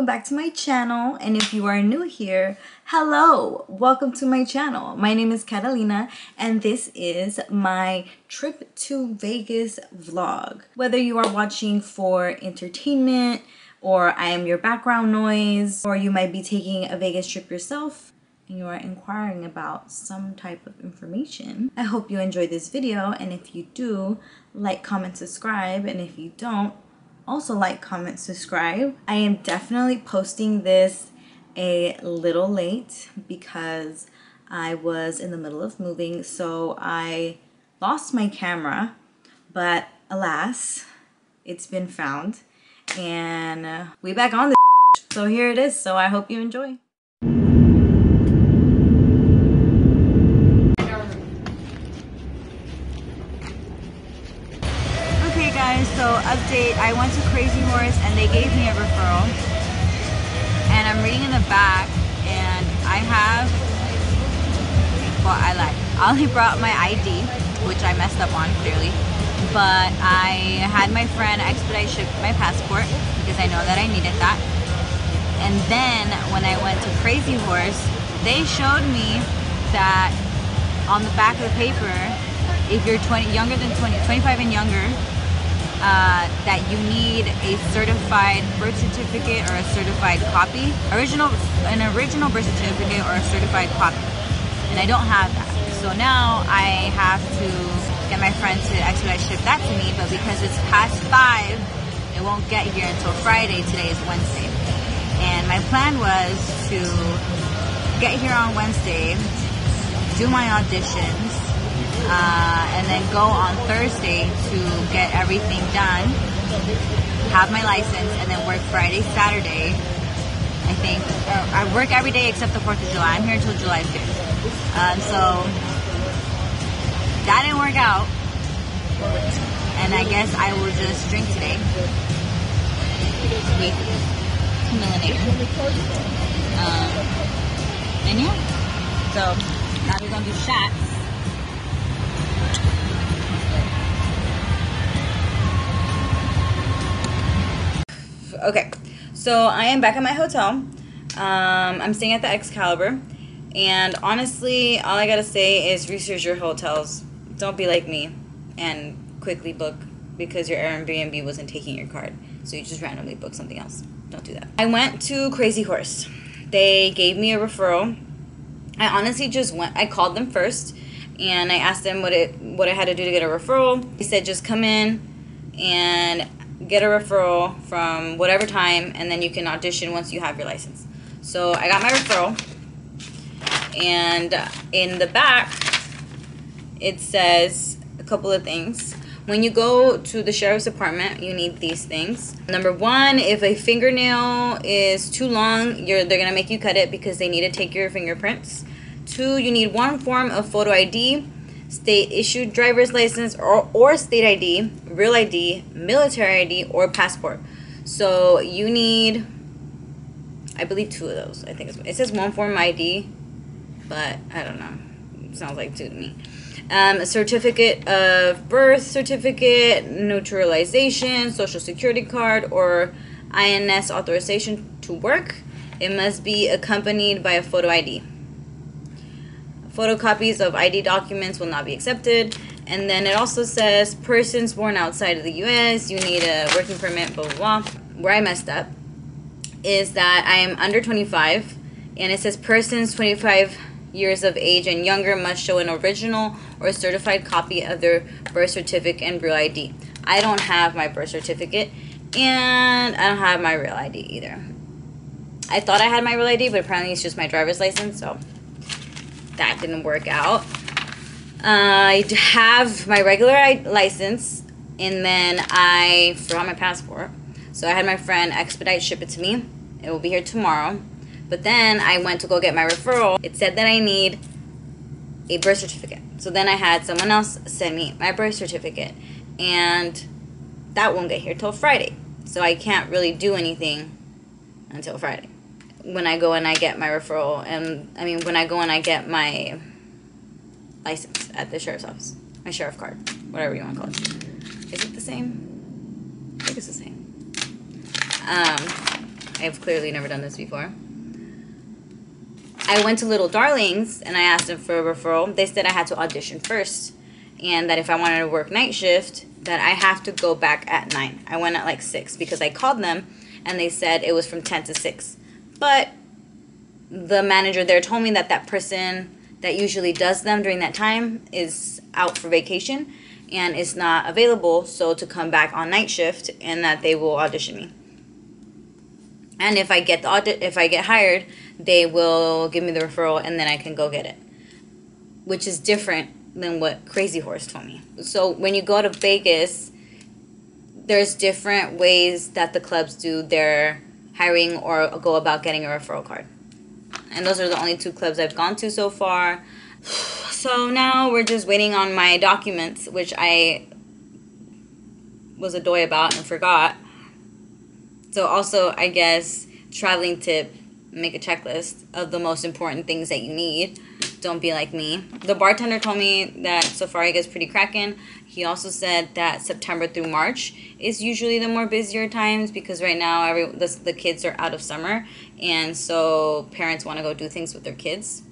welcome back to my channel. And if you are new here, hello, welcome to my channel. My name is Catalina and this is my trip to Vegas vlog. Whether you are watching for entertainment or I am your background noise, or you might be taking a Vegas trip yourself and you are inquiring about some type of information, I hope you enjoy this video. And if you do, like, comment, subscribe. And if you don't, also like, comment, subscribe. I am definitely posting this a little late because I was in the middle of moving, so I lost my camera, but alas, it's been found and we back on the so here it is. So I hope you enjoy. So update, I went to Crazy Horse and they gave me a referral, and I'm reading in the back and I have, well, I lied, I only brought my ID, which I messed up on clearly, but I had my friend expedite ship my passport because I know that I needed that. And then when I went to Crazy Horse, they showed me that on the back of the paper, if you're 25 and younger, that you need a certified birth certificate or a certified copy, an original birth certificate or a certified copy, and I don't have that. So now I have to get my friend to expedite ship that to me, but because it's past 5, it won't get here until Friday. Today is Wednesday, and my plan was to get here on Wednesday, do my auditions, and then go on Thursday to get everything done, have my license, and then work Friday, Saturday, I think. I work every day except the 4th of July. I'm here until July 5th. So that didn't work out, and I guess I will just drink today with Millinator. And yeah, so now we're gonna do shots. Okay, so I am back at my hotel. I'm staying at the Excalibur, and honestly, all I gotta say is research your hotels. Don't be like me and quickly book because your Airbnb wasn't taking your card, so you just randomly book something else. Don't do that. I went to Crazy Horse. They gave me a referral. I honestly just went. I called them first, and I asked them what I had to do to get a referral. They said just come in and get a referral from whatever time, and then you can audition once you have your license. So I got my referral, and in the back it says a couple of things. When you go to the sheriff's department, you need these things. Number 1, if a fingernail is too long, they're gonna make you cut it because they need to take your fingerprints. 2, you need 1 form of photo ID, state issued driver's license or state ID, real ID, military ID, or passport. So you need, I believe, 2 of those. I think it says 1 form ID, but I don't know. It sounds like 2 to me. A certificate of birth certificate, naturalization, social security card, or INS authorization to work. It must be accompanied by a photo ID. Photocopies of ID documents will not be accepted. And then it also says persons born outside of the U.S., you need a working permit, blah, blah, blah. Where I messed up is that I am under 25, and it says persons 25 years of age and younger must show an original or a certified copy of their birth certificate and real ID. I don't have my birth certificate, and I don't have my real ID either. I thought I had my real ID, but apparently it's just my driver's license, so that didn't work out. I have my regular license, and then I forgot my passport. So I had my friend expedite ship it to me. It will be here tomorrow. But then I went to go get my referral. It said that I need a birth certificate. So then I had someone else send me my birth certificate, and that won't get here till Friday. So I can't really do anything until Friday, when I go and I get my referral, and when I go and I get my license at the sheriff's office, my sheriff card, whatever you want to call it. Is it the same? I think it's the same. I've clearly never done this before. I went to Little Darlings and I asked them for a referral. They said I had to audition first, and that if I wanted to work night shift, that I have to go back at 9. I went at like 6 because I called them and they said it was from 10 to 6. But the manager there told me that that person that usually does them during that time is out for vacation and is not available, so to come back on night shift, and that they will audition me. And if I get hired, they will give me the referral and then I can go get it, which is different than what Crazy Horse told me. So when you go to Vegas, there's different ways that the clubs do their hiring or go about getting a referral card. And those are the only 2 clubs I've gone to so far. So now we're just waiting on my documents, which I was a doy about and forgot. So also, I guess, traveling tip, make a checklist of the most important things that you need. Don't be like me. The bartender told me that Safari gets pretty cracking. He also said that September through March is usually the more busier times because right now the kids are out of summer, and so parents want to go do things with their kids.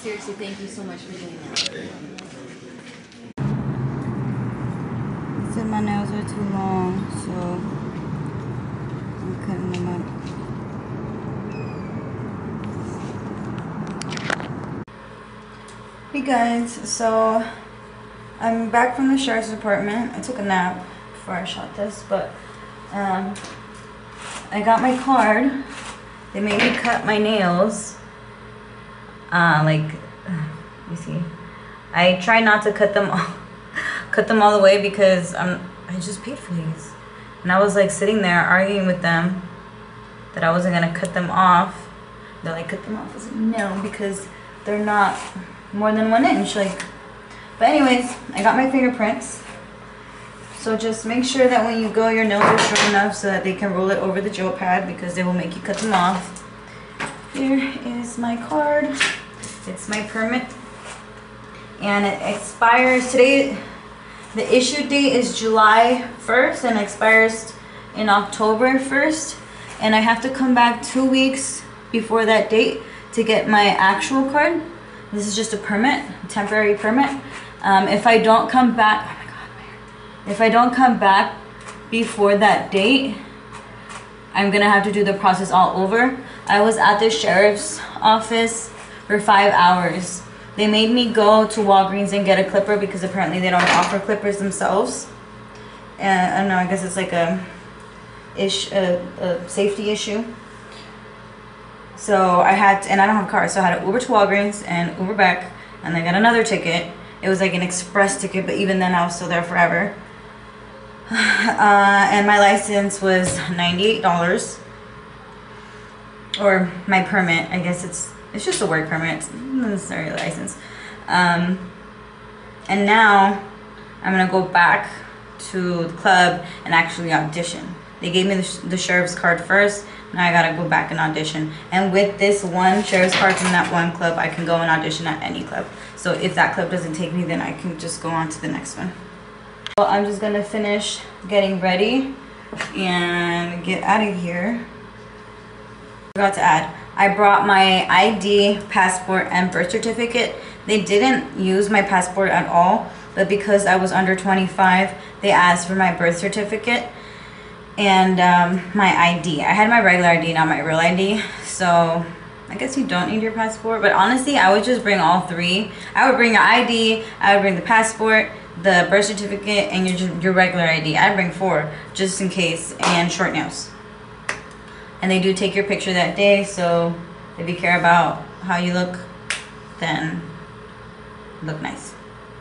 Seriously, thank you so much for doing that. He said my nails are too long, so I'm cutting them up. Hey guys, so I'm back from the sheriff's department. I took a nap before I shot this, but I got my card. They made me cut my nails. Let me see. I try not to cut them all the way because I just paid for these, and I was like sitting there arguing with them that I wasn't gonna cut them off. They're like, cut them off. I was like, no, because they're not more than 1 inch. Like, but anyways, I got my fingerprints. So just make sure that when you go, your nails are short enough so that they can roll it over the gel pad because they will make you cut them off. Here is my card. It's my permit, and it expires today. The issue date is July 1st and expires in October 1st, and I have to come back 2 weeks before that date to get my actual card. This is just a permit, a temporary permit. If I don't come back, oh my God, if I don't come back before that date, I'm gonna have to do the process all over. I was at the sheriff's office for 5 hours. They made me go to Walgreens and get a clipper because apparently they don't offer clippers themselves. And I don't know, I guess it's like a safety issue. So I had to, and I don't have a car, so I had to Uber to Walgreens and Uber back, and I got another ticket. It was like an express ticket, but even then I was still there forever. And my license was $98. Or my permit, I guess it's just a work permit, it's not necessarily a license. And now I'm gonna go back to the club and actually audition. They gave me the sheriff's card first. Now I gotta go back and audition. And with this one sheriff's card from that one club, I can go and audition at any club. So if that club doesn't take me, then I can just go on to the next one. Well, I'm just gonna finish getting ready and get out of here. Forgot to add, I brought my ID, passport, and birth certificate. They didn't use my passport at all, but because I was under 25, they asked for my birth certificate and my ID. I had my regular ID, not my real ID, so I guess you don't need your passport, but honestly, I would just bring all 3. I would bring your ID, I would bring the passport, the birth certificate, and your regular ID. I'd bring 4, just in case, and short nails. And they do take your picture that day, so if you care about how you look, then look nice.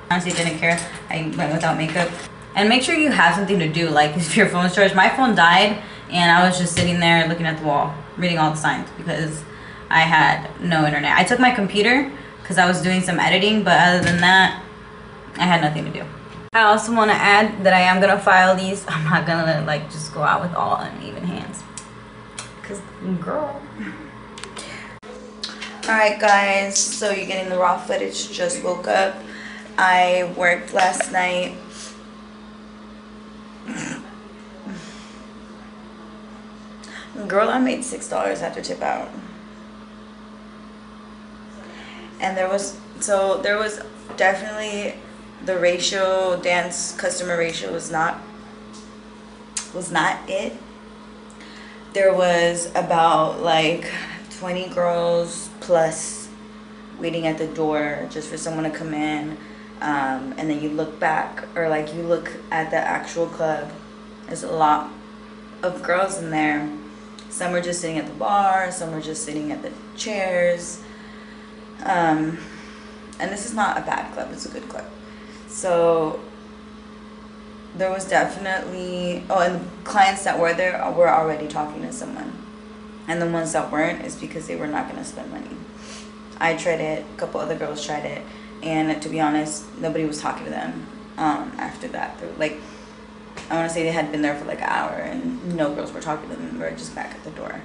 Honestly, didn't care. I went without makeup. And make sure you have something to do, like if your phone's charged. My phone died, and I was just sitting there looking at the wall, reading all the signs because I had no internet. I took my computer because I was doing some editing, but other than that, I had nothing to do. I also want to add that I am going to file these. I'm not going to like just go out with all uneven hands. Because, girl. Alright guys, so you're getting the raw footage. Just woke up. I worked last night. Girl, I made $6 after tip out. And there was definitely the ratio, dance customer ratio was not it. There was about like 20 girls plus waiting at the door just for someone to come in, and then you look back, or like you look at the actual club, there's a lot of girls in there. Some were just sitting at the bar, some were just sitting at the chairs, and this is not a bad club, it's a good club. So there was definitely, oh, and the clients that were there were already talking to someone, and the ones that weren't is because they were not going to spend money. I tried it, a couple other girls tried it, and to be honest, nobody was talking to them after that. They were like, I want to say they had been there for like an hour and no girls were talking to them. We were just back at the door.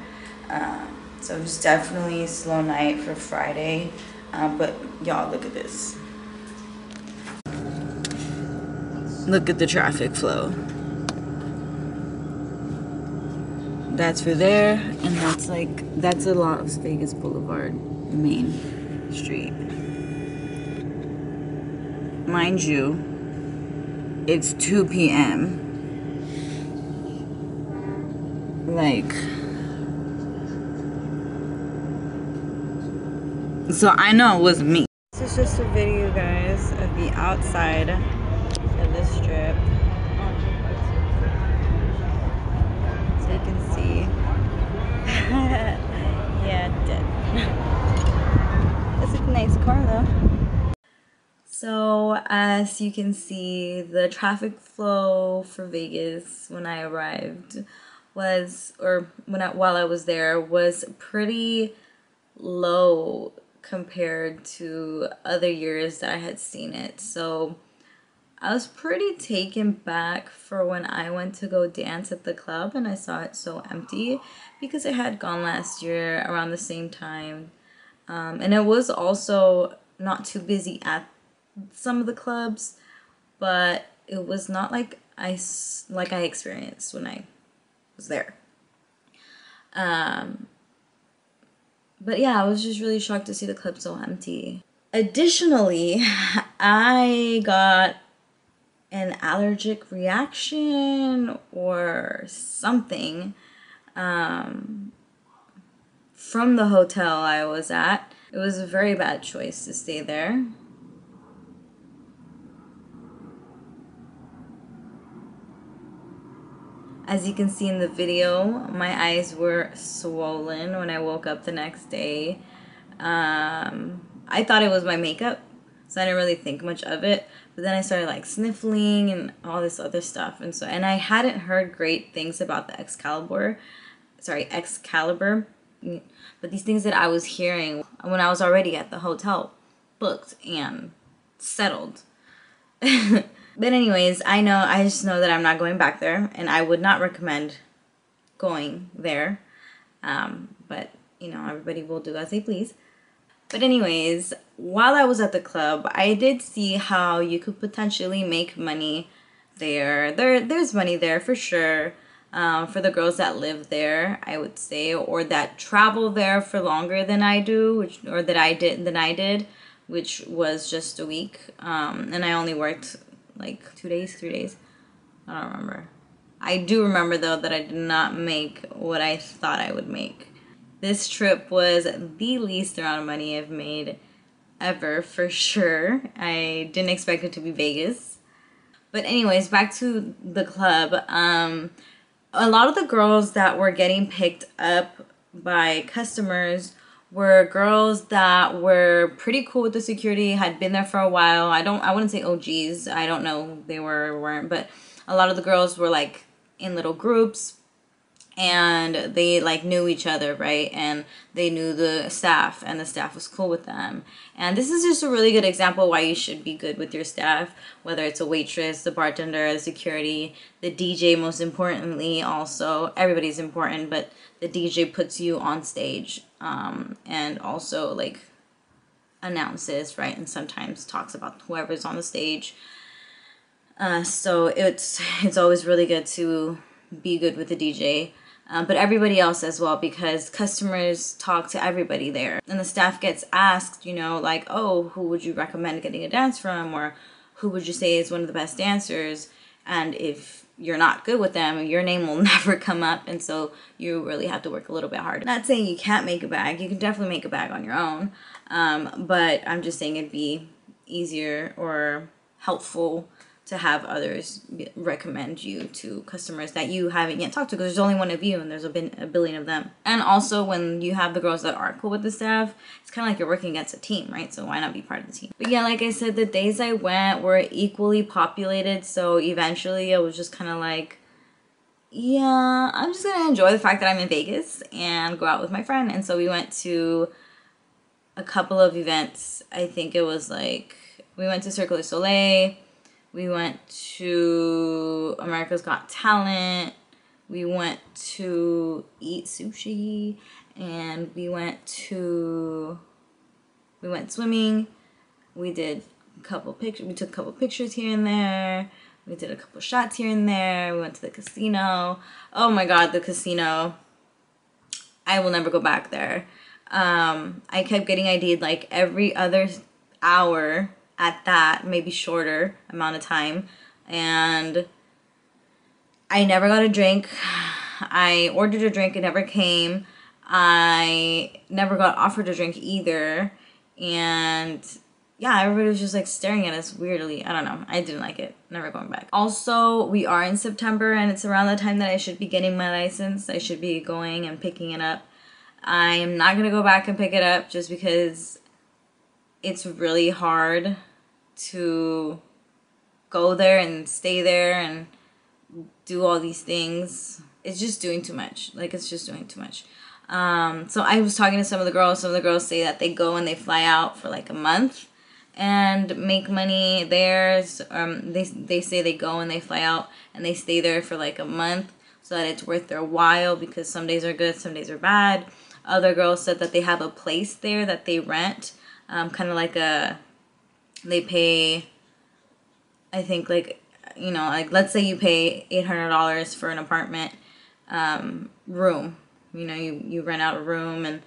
So it was definitely a slow night for Friday, but y'all, look at this. Look at the traffic flow. That's for there, and that's a Las Vegas Boulevard, main street. Mind you, it's 2 p.m. Like, so I know it wasn't me. This is just a video, guys, of the outside of the strip. So you can see. Yeah, dead. That's a nice car though. So as you can see, the traffic flow for Vegas when I arrived while I was there was pretty low compared to other years that I had seen it. So I was pretty taken back for when I went to go dance at the club and I saw it so empty, because it had gone last year around the same time. And it was also not too busy at some of the clubs, but it was not like I experienced when I was there. But yeah, I was just really shocked to see the club so empty. Additionally, I got an allergic reaction or something from the hotel I was at. It was a very bad choice to stay there. As you can see in the video, my eyes were swollen when I woke up the next day. I thought it was my makeup, so I didn't really think much of it. But then I started like sniffling and all this other stuff, and I hadn't heard great things about the Excalibur. But these things that I was hearing when I was already at the hotel, booked and settled. But anyways, I just know that I'm not going back there, and I would not recommend going there. But, you know, everybody will do as they please. But anyways, while I was at the club, I did see how you could potentially make money there. There's money there for sure. For the girls that live there, I would say, or that travel there for longer than I do, than I did, which was just a week. And I only worked like 2 days, 3 days. I don't remember. I do remember though that I did not make what I thought I would make. This trip was the least amount of money I've made ever, for sure. I didn't expect it to be Vegas. But anyways, back to the club. A lot of the girls that were getting picked up by customers were girls that were pretty cool with the security, had been there for a while. I wouldn't say OGs. I don't know if they were or weren't, but a lot of the girls were like in little groups, and they like knew each other, right? And they knew the staff, and the staff was cool with them. And this is just a really good example why you should be good with your staff, whether it's a waitress, the bartender, the security, the DJ. Most importantly, also everybody's important, but the DJ puts you on stage, and also like announces, right? And sometimes talks about whoever's on the stage. So it's always really good to be good with the DJ. But everybody else as well, because customers talk to everybody there. And the staff gets asked, you know, like, oh, who would you recommend getting a dance from? Or who would you say is one of the best dancers? And if you're not good with them, your name will never come up. And so you really have to work a little bit harder. Not saying you can't make a bag. You can definitely make a bag on your own. But I'm just saying it'd be easier or helpful to have others recommend you to customers that you haven't yet talked to, because there's only one of you and there's a billion of them. And also when you have the girls that are cool with the staff, it's kind of like you're working against a team, right? So why not be part of the team? But yeah, like I said, the days I went were equally populated, so eventually I was just kind of like, yeah, I'm just gonna enjoy the fact that I'm in Vegas and go out with my friend. And so we went to a couple of events. I think it was like, we went to Cirque du Soleil, we went to America's Got Talent, we went to eat sushi, and we went swimming. We did a couple pictures. We took a couple pictures here and there. We did a couple shots here and there. We went to the casino. Oh my God, the casino. I will never go back there. I kept getting ID'd like every other hour at that, maybe shorter amount of time, and I never got a drink. I ordered a drink, it never came. I never got offered a drink either, and yeah, everybody was just like staring at us weirdly. I don't know, I didn't like it. Never going back. Also, we are in September, and it's around the time that I should be getting my license. I should be going and picking it up. I am not gonna go back and pick it up just because it's really hard to go there and stay there and do all these things. It's just doing too much. Like, it's just doing too much. So I was talking to some of the girls. Some of the girls say that they go and they fly out for like a month and make money there. They say they go and they fly out and they stay there for like a month so that it's worth their while, because some days are good, some days are bad. Other girls said that they have a place there that they rent, kind of like they pay, I think, like, you know, like let's say you pay $800 for an apartment room. You know, you rent out a room and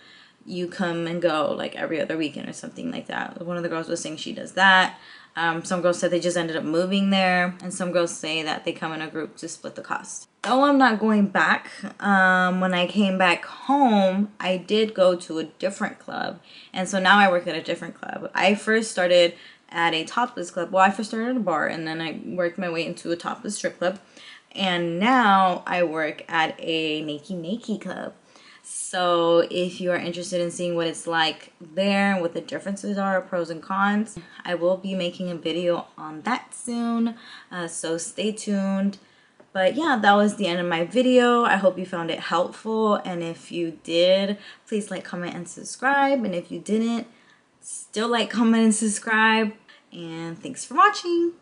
you come and go like every other weekend or something like that. One of the girls was saying she does that. Some girls said they just ended up moving there, and some girls say that they come in a group to split the cost. Though I'm not going back, when I came back home, I did go to a different club, and so now I work at a different club. I first started at a topless club. Well, I first started at a bar, and then I worked my way into a topless strip club, and now I work at a naked club. So if you are interested in seeing what it's like there, what the differences are, pros and cons, I will be making a video on that soon, so stay tuned. But yeah, that was the end of my video. I hope you found it helpful, and if you did, please like, comment, and subscribe. And if you didn't, still like, comment, and subscribe. And thanks for watching.